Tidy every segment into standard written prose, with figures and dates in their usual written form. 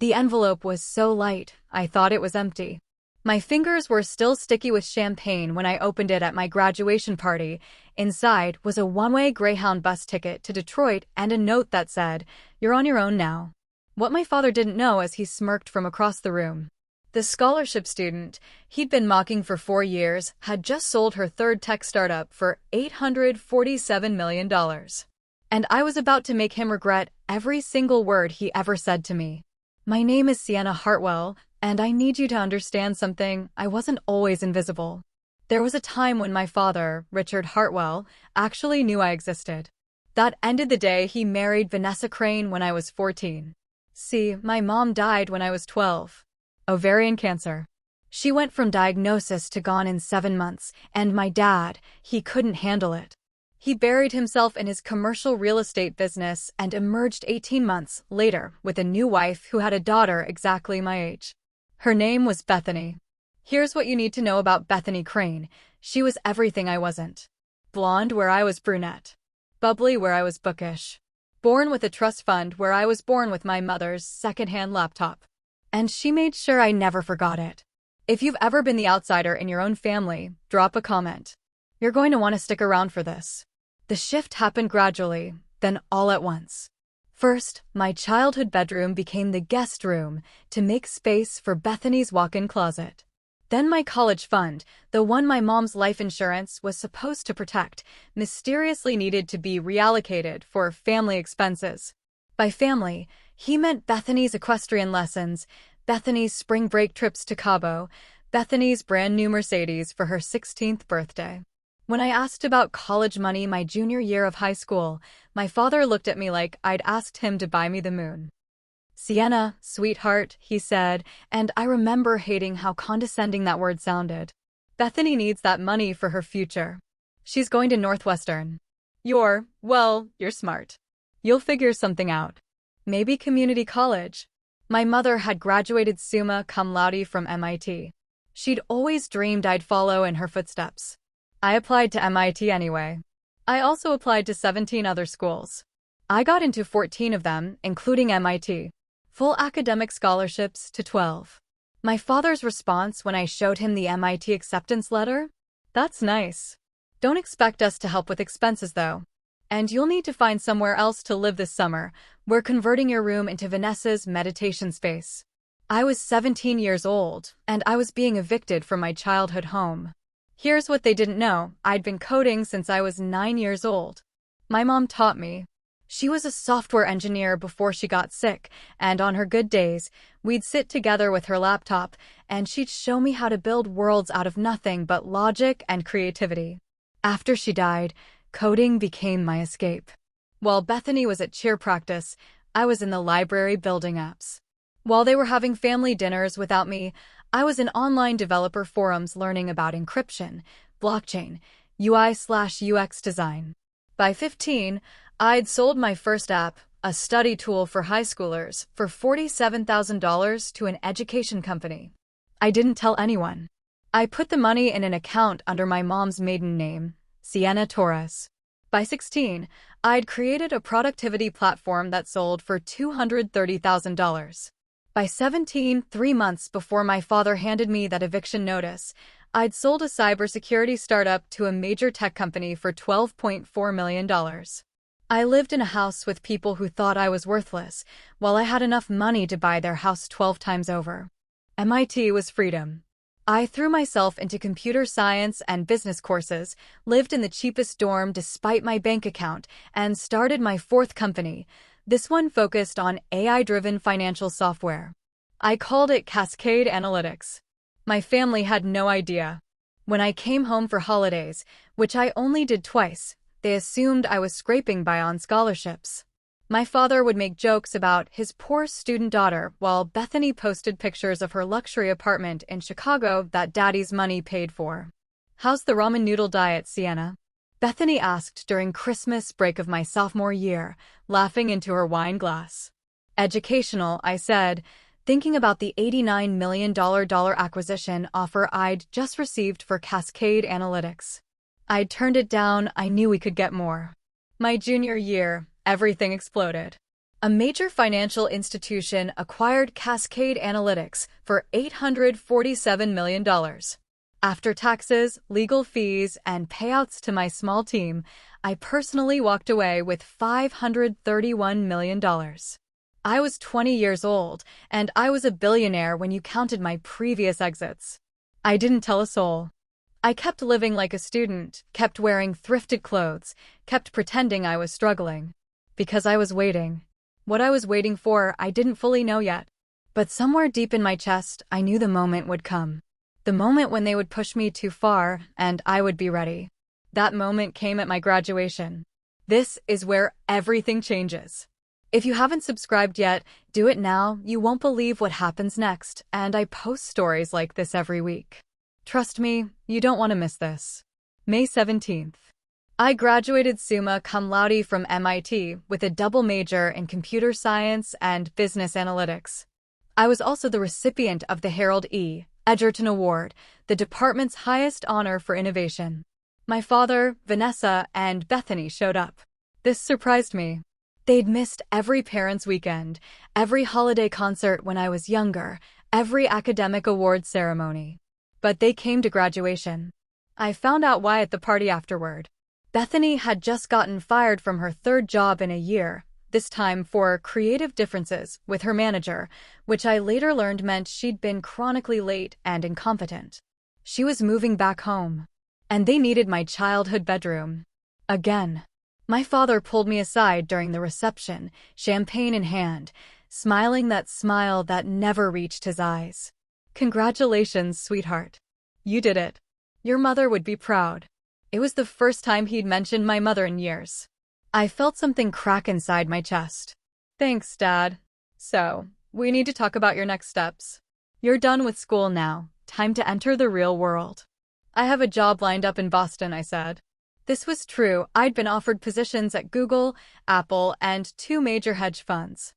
The envelope was so light, I thought it was empty. My fingers were still sticky with champagne when I opened it at my graduation party. Inside was a one-way Greyhound bus ticket to Detroit and a note that said, "You're on your own now." What my father didn't know as he smirked from across the room. The scholarship student he'd been mocking for 4 years had just sold her third tech startup for $847 million. And I was about to make him regret every single word he ever said to me. "My name is Sienna Hartwell, and I need you to understand something. I wasn't always invisible. There was a time when my father, Richard Hartwell, actually knew I existed. That ended the day he married Vanessa Crane when I was 14. See, my mom died when I was 12. Ovarian cancer. She went from diagnosis to gone in 7 months, and my dad, he couldn't handle it. He buried himself in his commercial real estate business and emerged 18 months later with a new wife who had a daughter exactly my age. Her name was Bethany. Here's what you need to know about Bethany Crane. She was everything I wasn't. Blonde where I was brunette. Bubbly where I was bookish. Born with a trust fund where I was born with my mother's secondhand laptop. And she made sure I never forgot it. If you've ever been the outsider in your own family, drop a comment. You're going to want to stick around for this. The shift happened gradually, then all at once. First, my childhood bedroom became the guest room to make space for Bethany's walk-in closet. Then my college fund, the one my mom's life insurance was supposed to protect, mysteriously needed to be reallocated for family expenses. By family, he meant Bethany's equestrian lessons, Bethany's spring break trips to Cabo, Bethany's brand new Mercedes for her 16th birthday. When I asked about college money my junior year of high school, my father looked at me like I'd asked him to buy me the moon. "Sienna, sweetheart," he said, and I remember hating how condescending that word sounded. "Bethany needs that money for her future. She's going to Northwestern. You're smart. You'll figure something out. Maybe community college." My mother had graduated summa cum laude from MIT. She'd always dreamed I'd follow in her footsteps. I applied to MIT anyway. I also applied to 17 other schools. I got into 14 of them, including MIT. Full academic scholarships to 12. My father's response when I showed him the MIT acceptance letter? "That's nice. Don't expect us to help with expenses though. And you'll need to find somewhere else to live this summer. We're converting your room into Vanessa's meditation space." I was 17 years old, and I was being evicted from my childhood home. Here's what they didn't know. I'd been coding since I was 9 years old. My mom taught me. She was a software engineer before she got sick, and on her good days, we'd sit together with her laptop, and she'd show me how to build worlds out of nothing but logic and creativity. After she died, coding became my escape. While Bethany was at cheer practice, I was in the library building apps. While they were having family dinners without me, I was in online developer forums learning about encryption, blockchain, UI/UX design. By 15, I'd sold my first app, a study tool for high schoolers, for $47,000 to an education company. I didn't tell anyone. I put the money in an account under my mom's maiden name, Sienna Torres. By 16, I'd created a productivity platform that sold for $230,000. By 17, 3 months before my father handed me that eviction notice, I'd sold a cybersecurity startup to a major tech company for $12.4 million. I lived in a house with people who thought I was worthless, while I had enough money to buy their house 12 times over. MIT was freedom. I threw myself into computer science and business courses, lived in the cheapest dorm despite my bank account, and started my 4th company. This one focused on AI-driven financial software. I called it Cascade Analytics. My family had no idea. When I came home for holidays, which I only did twice, they assumed I was scraping by on scholarships. My father would make jokes about his poor student daughter while Bethany posted pictures of her luxury apartment in Chicago that daddy's money paid for. "How's the ramen noodle diet, Sienna?" Bethany asked during Christmas break of my sophomore year, laughing into her wine glass. "Educational," I said, thinking about the $89 million acquisition offer I'd just received for Cascade Analytics. I'd turned it down. I knew we could get more. My junior year, everything exploded. A major financial institution acquired Cascade Analytics for $847 million. After taxes, legal fees, and payouts to my small team, I personally walked away with $531 million. I was 20 years old, and I was a billionaire when you counted my previous exits. I didn't tell a soul. I kept living like a student, kept wearing thrifted clothes, kept pretending I was struggling. Because I was waiting. What I was waiting for, I didn't fully know yet. But somewhere deep in my chest, I knew the moment would come. The moment when they would push me too far, and I would be ready. That moment came at my graduation. This is where everything changes. If you haven't subscribed yet, do it now. You won't believe what happens next, and I post stories like this every week. Trust me, you don't want to miss this. May 17th. I graduated summa cum laude from MIT with a double major in computer science and business analytics. I was also the recipient of the Harold E. Edgerton Award, the department's highest honor for innovation. My father, Vanessa, and Bethany showed up. This surprised me. They'd missed every parents' weekend, every holiday concert when I was younger, every academic award ceremony. But they came to graduation. I found out why at the party afterward. Bethany had just gotten fired from her third job in a year, this time for creative differences with her manager, which I later learned meant she'd been chronically late and incompetent. She was moving back home, and they needed my childhood bedroom. Again. My father pulled me aside during the reception, champagne in hand, smiling that smile that never reached his eyes. Congratulations, sweetheart. You did it. Your mother would be proud. It was the first time he'd mentioned my mother in years. I felt something crack inside my chest. Thanks, Dad. So, we need to talk about your next steps. You're done with school now. Time to enter the real world. I have a job lined up in Boston, I said. This was true. I'd been offered positions at Google, Apple, and 2 major hedge funds.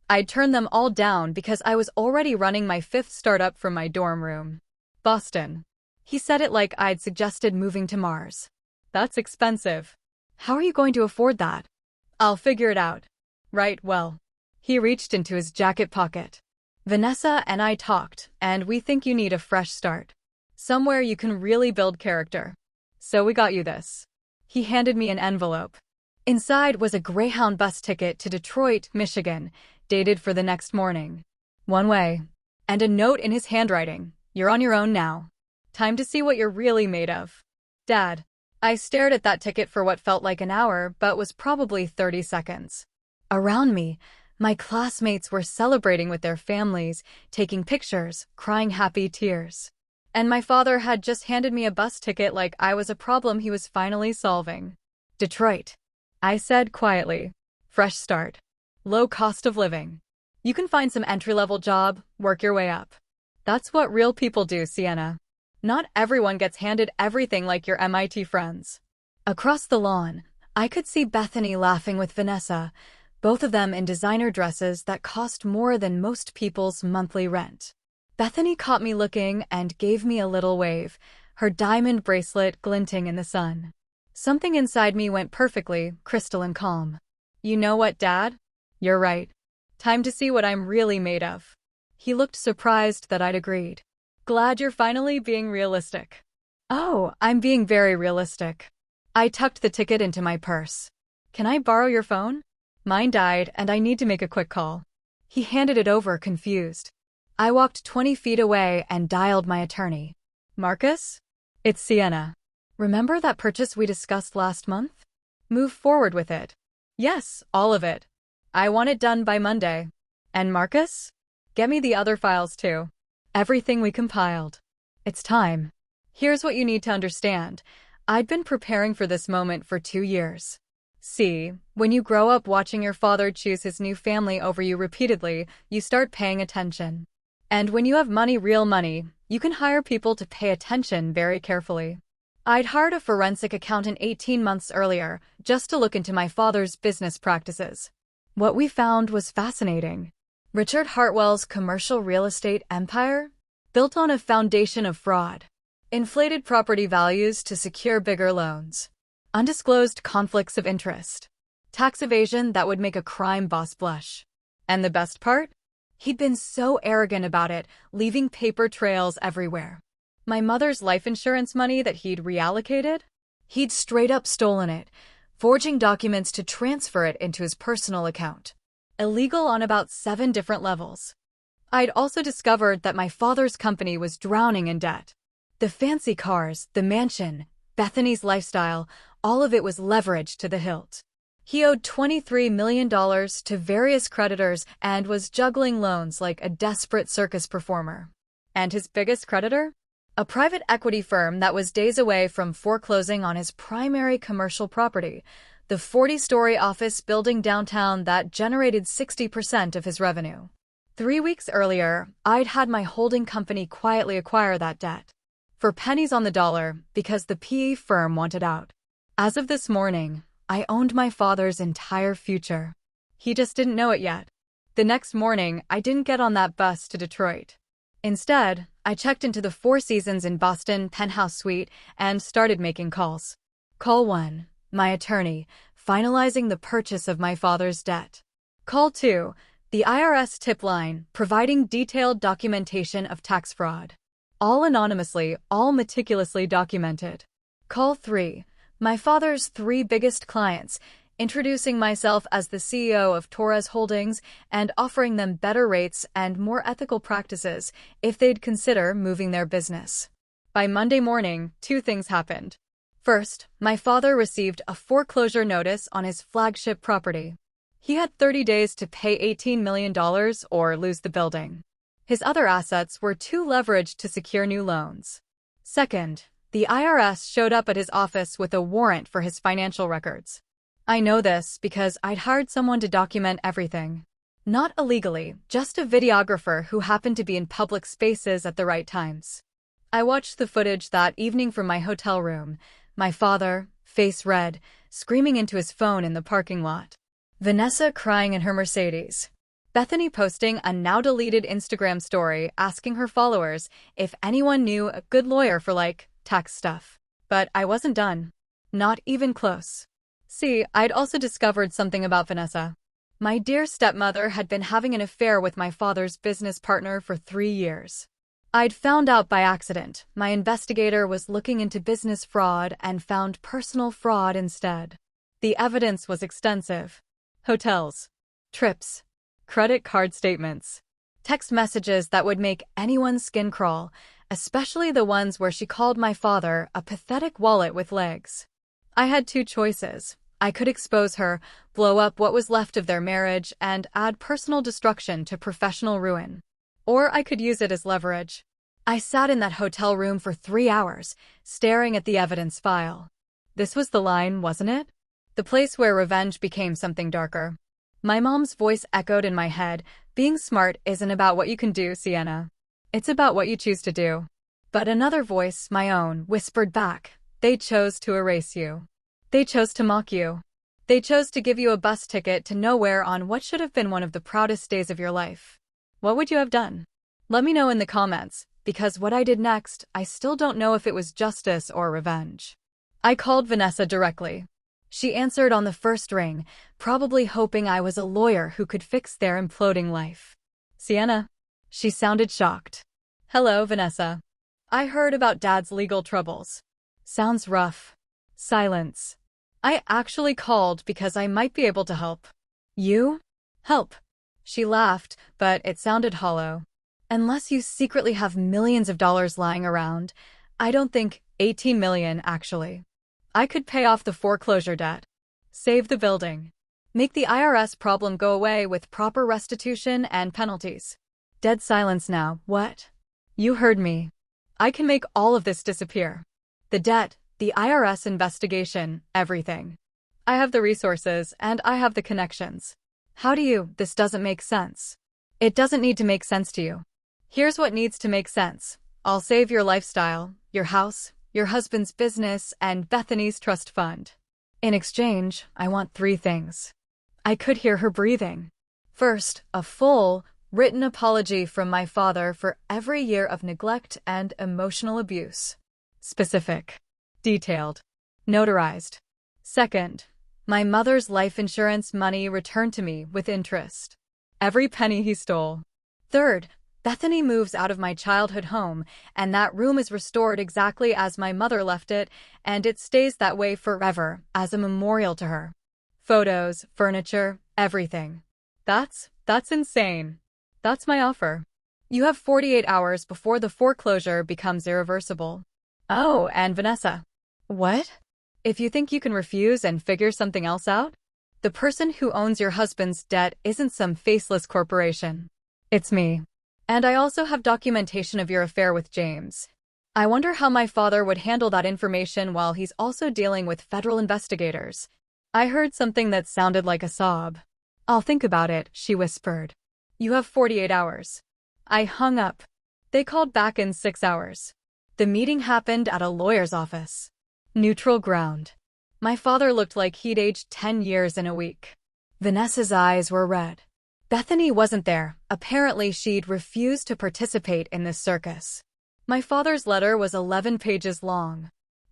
I'd turned them all down because I was already running my 5th startup from my dorm room. Boston. He said it like I'd suggested moving to Mars. That's expensive. How are you going to afford that? I'll figure it out. Right, well. He reached into his jacket pocket. Vanessa and I talked, and we think you need a fresh start. Somewhere you can really build character. So we got you this. He handed me an envelope. Inside was a Greyhound bus ticket to Detroit, Michigan, dated for the next morning. One way. And a note in his handwriting. You're on your own now. Time to see what you're really made of. Dad. I stared at that ticket for what felt like an hour, but was probably 30 seconds. Around me, my classmates were celebrating with their families, taking pictures, crying happy tears. And my father had just handed me a bus ticket like I was a problem he was finally solving. Detroit. I said quietly. Fresh start. Low cost of living. You can find some entry-level job, work your way up. That's what real people do, Sienna. Not everyone gets handed everything like your MIT friends. Across the lawn, I could see Bethany laughing with Vanessa, both of them in designer dresses that cost more than most people's monthly rent. Bethany caught me looking and gave me a little wave, her diamond bracelet glinting in the sun. Something inside me went perfectly, crystalline calm. You know what, Dad? You're right. Time to see what I'm really made of. He looked surprised that I'd agreed. Glad you're finally being realistic. Oh, I'm being very realistic. I tucked the ticket into my purse. Can I borrow your phone? Mine died and I need to make a quick call. He handed it over, confused. I walked 20 feet away and dialed my attorney. Marcus? It's Sienna. Remember that purchase we discussed last month? Move forward with it. Yes, all of it. I want it done by Monday. And Marcus? Get me the other files too. Everything we compiled. It's time. Here's what you need to understand. I'd been preparing for this moment for 2 years. See, when you grow up watching your father choose his new family over you repeatedly, you start paying attention. And when you have money, real money, you can hire people to pay attention very carefully. I'd hired a forensic accountant 18 months earlier, just to look into my father's business practices. What we found was fascinating. Richard Hartwell's commercial real estate empire? Built on a foundation of fraud. Inflated property values to secure bigger loans. Undisclosed conflicts of interest. Tax evasion that would make a crime boss blush. And the best part? He'd been so arrogant about it, leaving paper trails everywhere. My mother's life insurance money that he'd reallocated? He'd straight up stolen it, forging documents to transfer it into his personal account. Illegal on about 7 different levels. I'd also discovered that my father's company was drowning in debt. The fancy cars, the mansion, Bethany's lifestyle, all of it was leveraged to the hilt. He owed $23 million to various creditors and was juggling loans like a desperate circus performer. And his biggest creditor? A private equity firm that was days away from foreclosing on his primary commercial property, the 40-story office building downtown that generated 60% of his revenue. 3 weeks earlier, I'd had my holding company quietly acquire that debt. For pennies on the dollar, because the PE firm wanted out. As of this morning, I owned my father's entire future. He just didn't know it yet. The next morning, I didn't get on that bus to Detroit. Instead, I checked into the Four Seasons in Boston penthouse suite and started making calls. Call 1, my attorney, finalizing the purchase of my father's debt. Call 2, the IRS tip line, providing detailed documentation of tax fraud. All anonymously, all meticulously documented. Call 3, my father's 3 biggest clients, introducing myself as the CEO of Torres Holdings and offering them better rates and more ethical practices if they'd consider moving their business. By Monday morning, 2 things happened. First, my father received a foreclosure notice on his flagship property. He had 30 days to pay $18 million or lose the building. His other assets were too leveraged to secure new loans. Second, the IRS showed up at his office with a warrant for his financial records. I know this because I'd hired someone to document everything. Not illegally, just a videographer who happened to be in public spaces at the right times. I watched the footage that evening from my hotel room, my father, face red, screaming into his phone in the parking lot. Vanessa crying in her Mercedes. Bethany posting a now-deleted Instagram story asking her followers if anyone knew a good lawyer for, tax stuff. But I wasn't done. Not even close. See, I'd also discovered something about Vanessa. My dear stepmother had been having an affair with my father's business partner for 3 years. I'd found out by accident. My investigator was looking into business fraud and found personal fraud instead. The evidence was extensive. Hotels, trips, credit card statements, text messages that would make anyone's skin crawl, especially the ones where she called my father a pathetic wallet with legs. I had 2 choices. I could expose her, blow up what was left of their marriage, and add personal destruction to professional ruin. Or I could use it as leverage. I sat in that hotel room for 3 hours, staring at the evidence file. This was the line, wasn't it? The place where revenge became something darker. My mom's voice echoed in my head, being smart isn't about what you can do, Sienna. It's about what you choose to do. But another voice, my own, whispered back, they chose to erase you. They chose to mock you. They chose to give you a bus ticket to nowhere on what should have been one of the proudest days of your life. What would you have done? Let me know in the comments, because what I did next, I still don't know if it was justice or revenge. I called Vanessa directly. She answered on the first ring, probably hoping I was a lawyer who could fix their imploding life. Sienna. She sounded shocked. Hello, Vanessa. I heard about Dad's legal troubles. Sounds rough. Silence. I actually called because I might be able to help. You? Help. She laughed, but it sounded hollow. Unless you secretly have millions of dollars lying around, I don't think 18 million actually. I could pay off the foreclosure debt. Save the building. Make the IRS problem go away with proper restitution and penalties. Dead silence now. What? You heard me. I can make all of this disappear. The debt, the IRS investigation, everything. I have the resources and I have the connections. How do you? This doesn't make sense. It doesn't need to make sense to you. Here's what needs to make sense. I'll save your lifestyle, your house, your husband's business, and Bethany's trust fund. In exchange, I want 3 things. I could hear her breathing. First, a full, written apology from my father for every year of neglect and emotional abuse. Specific. Detailed. Notarized. Second, My mother's life insurance money returned to me with interest. Every penny he stole. Third, Bethany moves out of my childhood home, and that room is restored exactly as my mother left it, and it stays that way forever, as a memorial to her. Photos, furniture, everything. That's insane. That's my offer. You have 48 hours before the foreclosure becomes irreversible. Oh, and Vanessa. What? If you think you can refuse and figure something else out? The person who owns your husband's debt isn't some faceless corporation. It's me. And I also have documentation of your affair with James. I wonder how my father would handle that information while he's also dealing with federal investigators. I heard something that sounded like a sob. I'll think about it, she whispered. You have 48 hours. I hung up. They called back in 6 hours. The meeting happened at a lawyer's office. Neutral ground. My father looked like he'd aged 10 years in a week. Vanessa's eyes were red. Bethany wasn't there. Apparently she'd refused to participate in this circus. My father's letter was 11 pages long.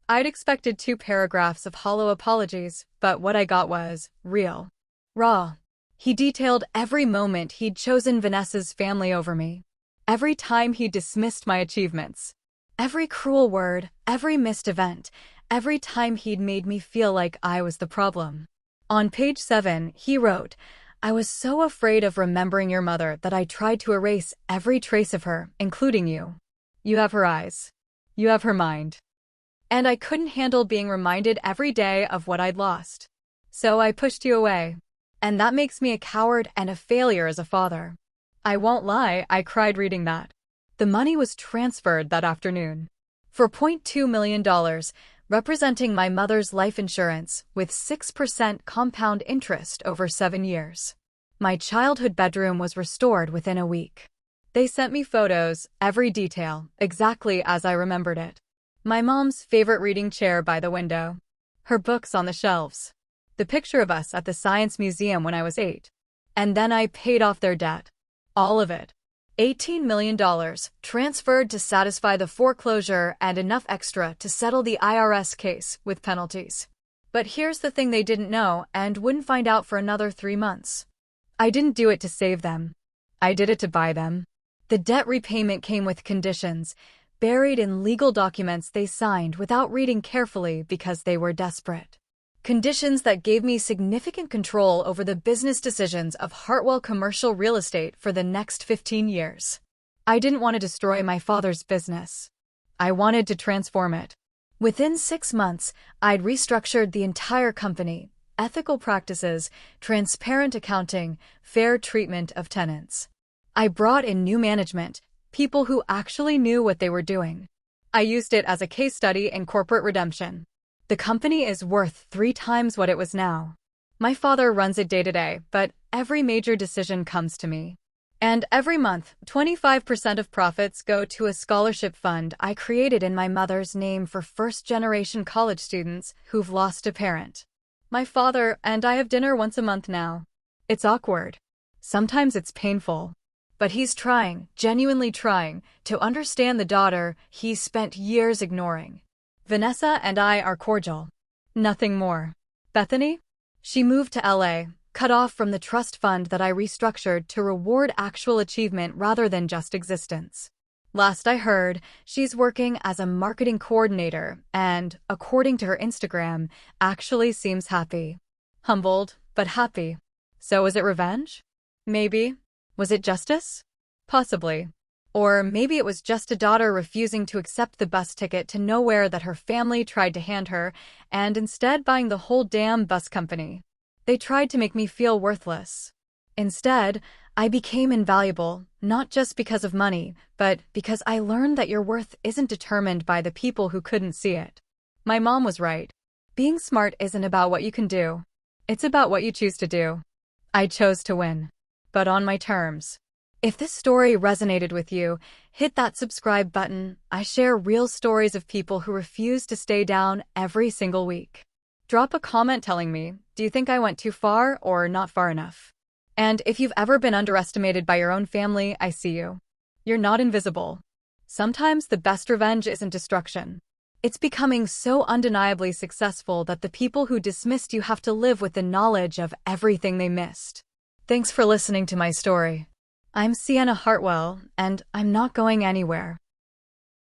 I'd expected 2 paragraphs of hollow apologies, but what I got was real. Raw. He detailed every moment he'd chosen Vanessa's family over me. Every time he dismissed my achievements. Every cruel word, every missed event, every time he'd made me feel like I was the problem. On page 7, he wrote, I was so afraid of remembering your mother that I tried to erase every trace of her, including you. You have her eyes. You have her mind. And I couldn't handle being reminded every day of what I'd lost. So I pushed you away. And that makes me a coward and a failure as a father. I won't lie, I cried reading that. The money was transferred that afternoon. For $0.2 million, representing my mother's life insurance with 6% compound interest over 7 years. My childhood bedroom was restored within a week. They sent me photos, every detail, exactly as I remembered it. My mom's favorite reading chair by the window. Her books on the shelves. The picture of us at the Science Museum when I was 8. And then I paid off their debt. All of it. $18 million, transferred to satisfy the foreclosure and enough extra to settle the IRS case with penalties. But here's the thing they didn't know and wouldn't find out for another 3 months. I didn't do it to save them. I did it to buy them. The debt repayment came with conditions, buried in legal documents they signed without reading carefully because they were desperate. Conditions that gave me significant control over the business decisions of Hartwell Commercial Real Estate for the next 15 years. I didn't want to destroy my father's business. I wanted to transform it. Within 6 months, I'd restructured the entire company, ethical practices, transparent accounting, fair treatment of tenants. I brought in new management, people who actually knew what they were doing. I used it as a case study in corporate redemption. The company is worth 3 times what it was now. My father runs it day to day, but every major decision comes to me. And every month, 25% of profits go to a scholarship fund I created in my mother's name for first-generation college students who've lost a parent. My father and I have dinner once a month now. It's awkward. Sometimes it's painful. But he's trying, genuinely trying, to understand the daughter he's spent years ignoring. Vanessa and I are cordial. Nothing more. Bethany? She moved to LA, cut off from the trust fund that I restructured to reward actual achievement rather than just existence. Last I heard, she's working as a marketing coordinator and, according to her Instagram, actually seems happy. Humbled, but happy. So is it revenge? Maybe. Was it justice? Possibly. Or maybe it was just a daughter refusing to accept the bus ticket to nowhere that her family tried to hand her, and instead buying the whole damn bus company. They tried to make me feel worthless. Instead, I became invaluable, not just because of money, but because I learned that your worth isn't determined by the people who couldn't see it. My mom was right. Being smart isn't about what you can do. It's about what you choose to do. I chose to win. But on my terms. If this story resonated with you, hit that subscribe button. I share real stories of people who refuse to stay down every single week. Drop a comment telling me, do you think I went too far or not far enough? And if you've ever been underestimated by your own family, I see you. You're not invisible. Sometimes the best revenge isn't destruction. It's becoming so undeniably successful that the people who dismissed you have to live with the knowledge of everything they missed. Thanks for listening to my story. I'm Sienna Hartwell, and I'm not going anywhere.